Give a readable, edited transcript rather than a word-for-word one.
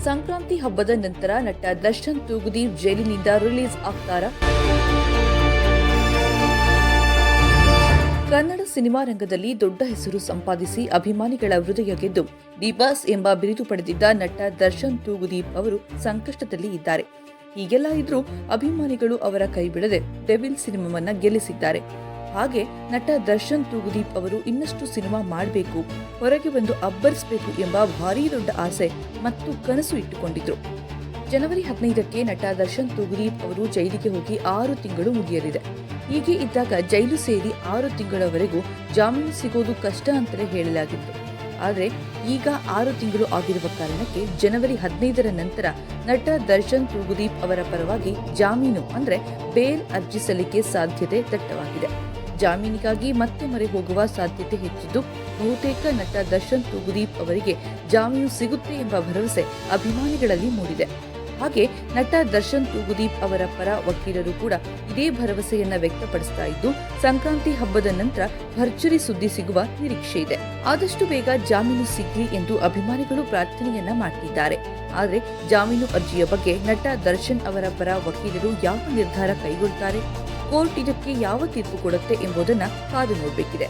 ಸಂಕ್ರಾಂತಿ ಹಬ್ಬದ ನಂತರ ನಟ ದರ್ಶನ್ ತೂಗುದೀಪ್ ಜೈಲಿನಿಂದ ರಿಲೀಸ್ ಆಗ್ತಾರಾ? ಕನ್ನಡ ಸಿನಿಮಾ ರಂಗದಲ್ಲಿ ದೊಡ್ಡ ಹೆಸರು ಸಂಪಾದಿಸಿ ಅಭಿಮಾನಿಗಳ ಹೃದಯ ಗೆದ್ದು ಡಿ ಬಾಸ್ ಎಂಬ ಬಿರುದು ಪಡೆದಿದ್ದ ನಟ ದರ್ಶನ್ ತೂಗುದೀಪ್ ಅವರು ಸಂಕಷ್ಟದಲ್ಲಿ ಇದ್ದಾರೆ. ಹೀಗೆಲ್ಲ ಇದ್ರೂ ಅಭಿಮಾನಿಗಳು ಅವರ ಕೈ ಬಿಡದೆ ಡೆವಿಲ್ ಸಿನಿಮಾವನ್ನ ಗೆಲ್ಲಿಸಿದ್ದಾರೆ. ಹಾಗೆ ನಟ ದರ್ಶನ್ ತೂಗುದೀಪ್ ಅವರು ಇನ್ನಷ್ಟು ಸಿನಿಮಾ ಮಾಡಬೇಕು, ಹೊರಗೆ ಬಂದು ಅಬ್ಬರಿಸಬೇಕು ಎಂಬ ಭಾರೀ ದೊಡ್ಡ ಆಸೆ ಮತ್ತು ಕನಸು ಇಟ್ಟುಕೊಂಡಿದ್ರು. ಜನವರಿ 15ಕ್ಕೆ ನಟ ದರ್ಶನ್ ತೂಗುದೀಪ್ ಅವರು ಜೈಲಿಗೆ ಹೋಗಿ 6 ತಿಂಗಳು ಮುಗಿಯಲಿದೆ. ಹೀಗೆ ಇದ್ದಾಗ ಜೈಲು ಸೇರಿ 6 ತಿಂಗಳವರೆಗೂ ಜಾಮೀನು ಸಿಗೋದು ಕಷ್ಟ ಅಂತಲೇ ಹೇಳಲಾಗಿತ್ತು. ಆದರೆ ಈಗ 6 ತಿಂಗಳು ಆಗಿರುವ ಕಾರಣಕ್ಕೆ ಜನವರಿ 15ರ ನಂತರ ನಟ ದರ್ಶನ್ ತೂಗುದೀಪ್ ಅವರ ಪರವಾಗಿ ಜಾಮೀನು ಅಂದ್ರೆ ಬೇಲ್ ಅರ್ಜಿ ಸಲ್ಲಿಕೆ ಸಾಧ್ಯತೆ ದಟ್ಟವಾಗಿದೆ. ಜಾಮೀನಿಗಾಗಿ ಮತ್ತೆ ಮೊರೆ ಹೋಗುವ ಸಾಧ್ಯತೆ ಹೆಚ್ಚಿದ್ದು, ಬಹುತೇಕ ನಟ ದರ್ಶನ್ ತೂಗುದೀಪ್ ಅವರಿಗೆ ಜಾಮೀನು ಸಿಗುತ್ತೆ ಎಂಬ ಭರವಸೆ ಅಭಿಮಾನಿಗಳಲ್ಲಿ ಮೂಡಿದೆ. ಹಾಗೆ ನಟ ದರ್ಶನ್ ತೂಗುದೀಪ್ ಅವರ ಪರ ವಕೀಲರು ಕೂಡ ಇದೇ ಭರವಸೆಯನ್ನ ವ್ಯಕ್ತಪಡಿಸ್ತಾ ಇದ್ದು, ಸಂಕ್ರಾಂತಿ ಹಬ್ಬದ ನಂತರ ಭರ್ಜರಿ ಸುದ್ದಿ ಸಿಗುವ ನಿರೀಕ್ಷೆ ಇದೆ. ಆದಷ್ಟು ಬೇಗ ಜಾಮೀನು ಸಿಗಲಿ ಎಂದು ಅಭಿಮಾನಿಗಳು ಪ್ರಾರ್ಥನೆಯನ್ನ ಮಾಡ್ತಿದ್ದಾರೆ. ಆದರೆ ಜಾಮೀನು ಅರ್ಜಿಯ ಬಗ್ಗೆ ನಟ ದರ್ಶನ್ ಅವರ ಪರ ವಕೀಲರು ಯಾವ ನಿರ್ಧಾರ ಕೈಗೊಳ್ಳುತ್ತಾರೆ, ಕೋರ್ಟ್ ಇದಕ್ಕೆ ಯಾವ ತೀರ್ಪು ಕೊಡುತ್ತೆ ಎಂಬುದನ್ನು ಕಾದು ನೋಡಬೇಕಿದೆ.